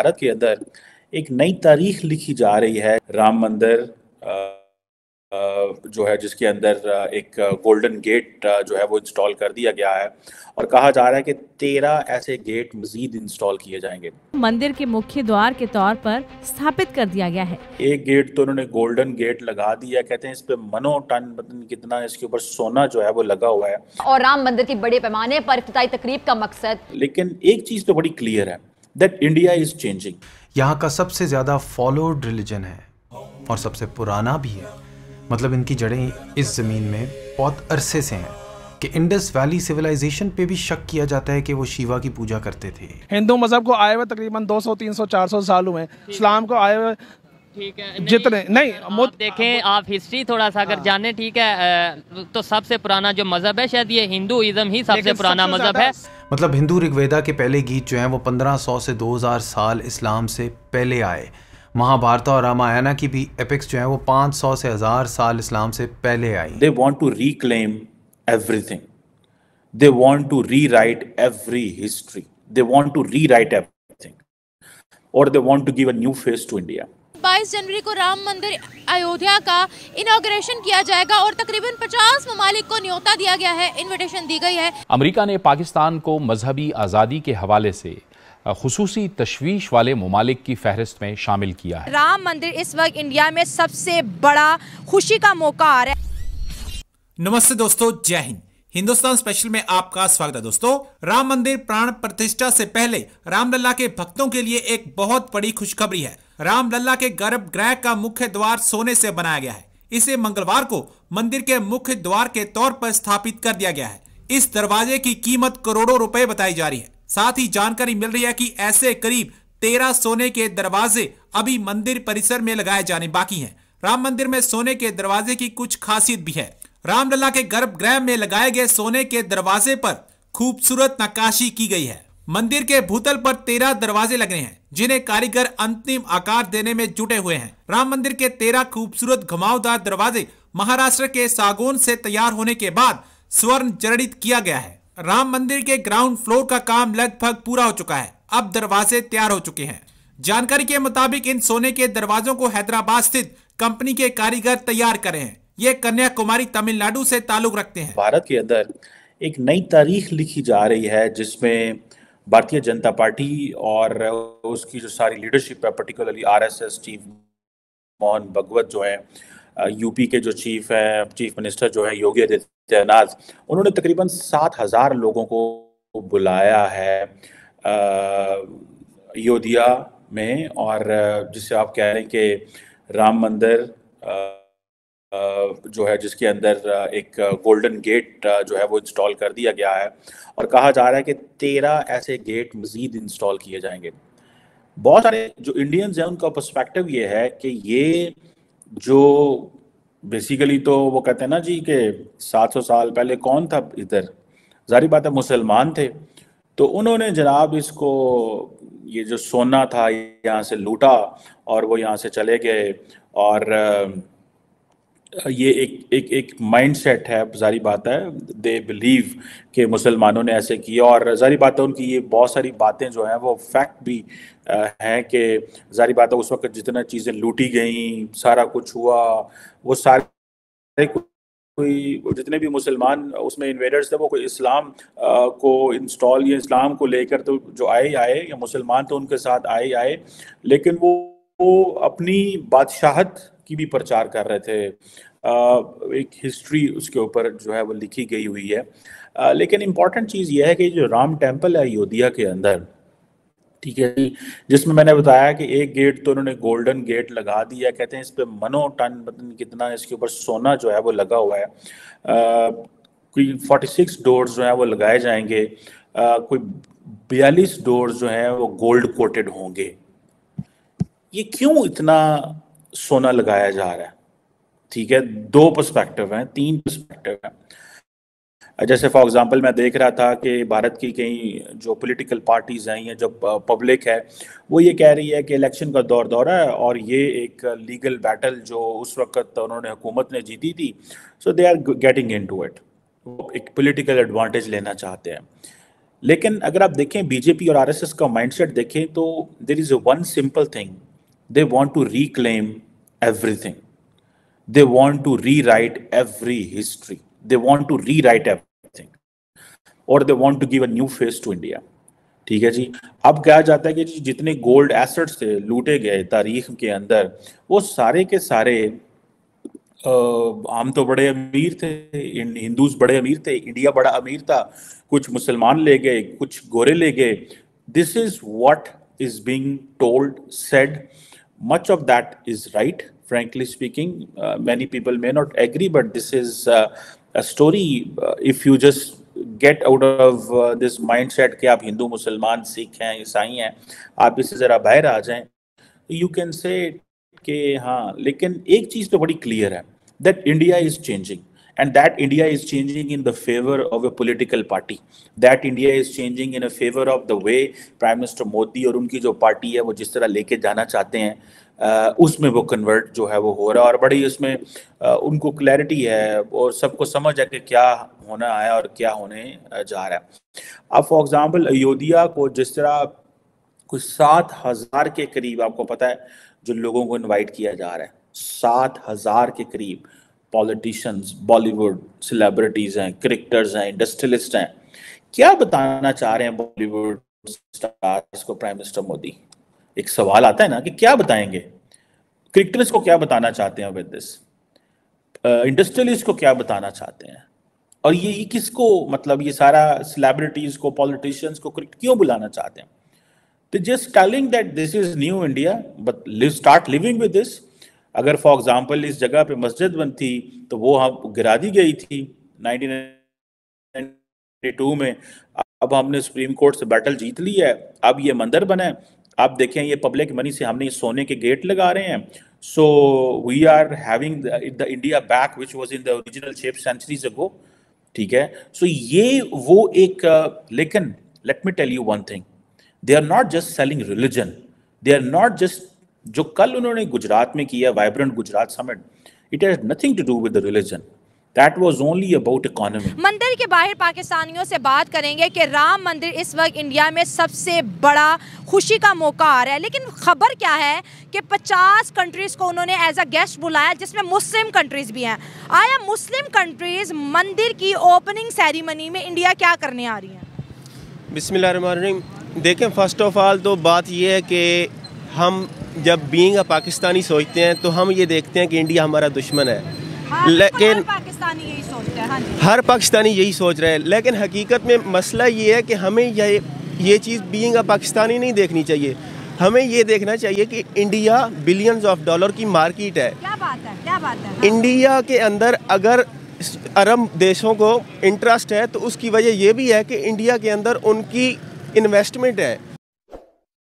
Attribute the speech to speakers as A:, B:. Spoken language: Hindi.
A: भारत के अंदर एक नई तारीख लिखी जा रही है। राम मंदिर जो है जिसके अंदर एक गोल्डन गेट जो है वो इंस्टॉल कर दिया गया है और कहा जा रहा है कि 13 ऐसे गेट मजीद इंस्टॉल किए जाएंगे।
B: मंदिर के मुख्य द्वार के तौर पर स्थापित कर दिया गया है।
A: एक गेट तो उन्होंने गोल्डन गेट लगा दिया, कहते हैं इस पे मनो टन पता नहीं कितना इसके ऊपर सोना जो है वो लगा हुआ है।
C: और राम मंदिर की बड़े पैमाने पर इफ्तिताई तकरीब का मकसद,
A: लेकिन एक चीज तो बड़ी क्लियर है दैट इंडिया इज चेंजिंग।
D: यहाँ का सबसे ज्यादा फॉलोड रिलीजन है और सबसे पुराना भी है। मतलब इनकी जड़ें इस जमीन में बहुत अरसे से हैं कि इंडस वैली सिविलाइजेशन पे भी शक किया जाता है कि वो शिवा की पूजा करते थे।
E: हिंदू मजहब को आए हुए तकरीबन 200, 300, 400 साल हुए। इस्लाम को आए हुए
F: ठीक है,
E: जितने नहीं
F: आप देखें, आप हिस्ट्री थोड़ा सा अगर जाने, ठीक है, तो सबसे पुराना जो मजहब है शायद ये हिंदुइज्म ही सबसे पुराना मजहब है।
D: मतलब हिंदू ऋग्वेदा के पहले गीत जो हैं वो 1500 से 2000 साल इस्लाम से पहले आए। महाभारत और रामायण की भी एपिक्स जो हैं वो 500 से 1000 साल इस्लाम से पहले आई।
A: They want to reclaim everything. They want to rewrite every history. They want to rewrite everything. Or they want to give a new face to India.
G: 22 जनवरी को राम मंदिर अयोध्या का इनॉग्रेशन किया जाएगा और तकरीबन 50 ममालिक को न्योता दिया गया है, इनविटेशन दी गई है।
H: अमेरिका ने पाकिस्तान को मजहबी आज़ादी के हवाले से खुसूसी तशवीश वाले ममालिक की फहरिस्त में शामिल किया है।
G: राम मंदिर इस वक्त इंडिया में सबसे बड़ा खुशी का मौका आ रहा है।
I: नमस्ते दोस्तों, जय हिंद। हिंदुस्तान स्पेशल में आपका स्वागत है। दोस्तों, राम मंदिर प्राण प्रतिष्ठा से पहले रामलला के भक्तों के लिए एक बहुत बड़ी खुशखबरी है। रामलला के गर्भगृह का मुख्य द्वार सोने से बनाया गया है। इसे मंगलवार को मंदिर के मुख्य द्वार के तौर पर स्थापित कर दिया गया है। इस दरवाजे की कीमत करोड़ों रुपए बताई जा रही है। साथ ही जानकारी मिल रही है कि ऐसे करीब 13 सोने के दरवाजे अभी मंदिर परिसर में लगाए जाने बाकी हैं। राम मंदिर में सोने के दरवाजे की कुछ खासियत भी है। रामलला के गर्भगृह में लगाए गए सोने के दरवाजे पर खूबसूरत नक्काशी की गई है। मंदिर के भूतल पर 13 दरवाजे लगे हैं जिन्हें कारीगर अंतिम आकार देने में जुटे हुए हैं। राम मंदिर के 13 खूबसूरत घुमावदार दरवाजे महाराष्ट्र के सागौन से तैयार होने के बाद स्वर्ण जड़ित किया गया है। राम मंदिर के ग्राउंड फ्लोर का काम लगभग पूरा हो चुका है। अब दरवाजे तैयार हो चुके हैं। जानकारी के मुताबिक इन सोने के दरवाजों को हैदराबाद स्थित कंपनी के कारीगर तैयार करे हैं। ये कन्याकुमारी तमिलनाडु से ताल्लुक रखते हैं।
A: भारत के अंदर एक नई तारीख लिखी जा रही है जिसमें भारतीय जनता पार्टी और उसकी जो सारी लीडरशिप है, पर्टिकुलरली आरएसएस चीफ मोहन भगवत जो है, यूपी के जो चीफ मिनिस्टर जो है योगी आदित्यनाथ, उन्होंने तकरीबन 7000 लोगों को बुलाया है अयोध्या में। और जिसे आप कह रहे हैं कि राम मंदिर जो है जिसके अंदर एक गोल्डन गेट जो है वो इंस्टॉल कर दिया गया है और कहा जा रहा है कि 13 ऐसे गेट मजीद इंस्टॉल किए जाएंगे। बहुत सारे जो इंडियंस हैं उनका पर्सपेक्टिव ये है कि ये जो बेसिकली तो वो कहते हैं ना जी कि 700 साल पहले कौन था इधर, जाहिर बात है मुसलमान थे, तो उन्होंने जनाब इसको ये जो सोना था यहाँ से लूटा और वो यहाँ से चले गए। और ये एक माइंडसेट है, जारी बात है, दे बिलीव कि मुसलमानों ने ऐसे किया। और जारी बात है उनकी ये बहुत सारी बातें जो हैं वो फैक्ट भी हैं कि जारी बात है उस वक्त जितना चीज़ें लूटी गई, सारा कुछ हुआ, वो सारे कोई जितने भी मुसलमान उसमें इन्वेडर्स थे वो कोई इस्लाम को इंस्टॉल या इस्लाम को लेकर तो जो आए या मुसलमान तो उनके साथ आए, लेकिन वो अपनी बादशाहत की भी प्रचार कर रहे थे। एक हिस्ट्री उसके ऊपर जो है वो लिखी गई हुई है। लेकिन इम्पॉर्टेंट चीज़ ये है कि जो राम टेम्पल है अयोध्या के अंदर, ठीक है, जिसमें मैंने बताया कि एक गेट तो उन्होंने गोल्डन गेट लगा दिया, कहते हैं इस पे मनो टन पता नहीं कितना इसके ऊपर सोना जो है वो लगा हुआ है। कोई 46 डोर्स जो है वो लगाए जाएंगे, कोई 42 डोर्स जो हैं वो गोल्ड कोटेड होंगे। ये क्यों इतना सोना लगाया जा रहा है? ठीक है, 2 पर्सपेक्टिव हैं, 3 पर्सपेक्टिव हैं। जैसे फॉर एग्जांपल मैं देख रहा था कि भारत की कई जो पॉलिटिकल पार्टीज हैं या जो पब्लिक है वो ये कह रही है कि इलेक्शन का दौर है और ये एक लीगल बैटल जो उस वक्त उन्होंने हुकूमत ने जीती थी, so they are getting into it, एक पॉलिटिकल एडवांटेज लेना चाहते हैं। लेकिन अगर आप देखें बीजेपी और आरएसएस का माइंडसेट देखें तो there is one simple thing, they want to reclaim everything, they want to rewrite every history, they want to rewrite everything, और they want to give a new face to India. ठीक है जी। अब कहा जाता है कि जी जितने गोल्ड एसेट्स थे लूटे गए तारीख के अंदर, वो सारे के सारे हम तो बड़े अमीर थे, हिंदूज बड़े अमीर थे, इंडिया बड़ा अमीर था, कुछ मुसलमान ले गए, कुछ गोरे ले गए। This is what is being told, said, much of that is right, frankly speaking. Many people may not agree, but this is a story. If you just get out of this mindset कि आप हिंदू, मुसलमान, सिख हैं, ईसाई हैं, आप इससे ज़रा बाहर आ जाएं, you can say कि हाँ, लेकिन एक चीज़ तो बड़ी क्लियर है, that India is changing, and that India is changing in the favor of a political party, that India is changing in a favor of the way Prime Minister Modi और उनकी जो पार्टी है वो जिस तरह लेके जाना चाहते हैं, उसमें वो कन्वर्ट जो है वो हो रहा है, और बड़ी उसमें उनको क्लैरिटी है और सबको समझ है कि क्या होना है और क्या होने जा रहा है। अब फॉर एग्जांपल अयोध्या को जिस तरह कुछ 7,000 के करीब, आपको पता है, जो लोगों को इनवाइट किया जा रहा है, 7,000 के करीब पॉलिटिशियंस, बॉलीवुड सेलिब्रिटीज हैं, क्रिकेटर्स हैं, इंडस्ट्रियलिस्ट हैं, क्या बताना चाह रहे हैं बॉलीवुड स्टार्स को प्राइम मिनिस्टर मोदी? एक सवाल आता है ना कि क्या बताएंगे, क्रिकेटर्स को क्या बताना चाहते हैं विद दिस, इंडस्ट्रियलिस्ट को क्या बताना चाहते हैं, और ये किसको, मतलब ये सारा सेलिब्रिटीज को, पॉलिटिशियंस को क्यों बुलाना चाहते हैं? तो just telling that this is new India, but start living with this. अगर फॉर एग्जांपल इस जगह पे मस्जिद बनती तो वो हम गिरा दी गई थी 1992 में, अब हमने सुप्रीम कोर्ट से बैटल जीत ली है, अब ये मंदिर बना है, आप देखें ये पब्लिक मनी से हमने सोने के गेट लगा रहे हैं। So we are having the India back which was in the original shape centuries ago. ठीक है, सो ये वो एक लेकिन let me tell you one thing, they are not just selling religion, they are not just, जो कल उन्होंने गुजरात में किया vibrant Gujarat summit, it has nothing to do with the religion, That was only about economy.
G: मंदिर के बाहर पाकिस्तानियों से बात करेंगे कि राम मंदिर इस वक्त इंडिया में सबसे बड़ा खुशी का मौका आ रहा है, लेकिन खबर क्या है कि 50 कंट्रीज को उन्होंने एज अ गेस्ट बुलाया, जिसमें मुस्लिम कंट्रीज भी हैं। आया मुस्लिम कंट्रीज मंदिर की ओपनिंग सेरेमनी में इंडिया क्या करने आ रही हैं?
J: बिस्मिल्लाहिर्रहमानिर्रहीम। देखें, फर्स्ट ऑफ ऑल तो बात यह है कि हम जब बीइंग अ पाकिस्तानी सोचते हैं तो हम ये देखते हैं कि इंडिया हमारा दुश्मन है, लेकिन
G: हर पाकिस्तानी यही सोचता है। हाँ जी,
J: हर पाकिस्तानी यही सोच रहे हैं, लेकिन हकीकत में मसला ये है कि हमें ये चीज़ बीइंग अ पाकिस्तानी नहीं देखनी चाहिए। हमें ये देखना चाहिए कि इंडिया बिलियंस ऑफ डॉलर की मार्केट है।
G: क्या बात है, क्या बात है।
J: इंडिया के अंदर अगर अरब देशों को इंटरेस्ट है तो उसकी वजह ये भी है कि इंडिया के अंदर उनकी इन्वेस्टमेंट है।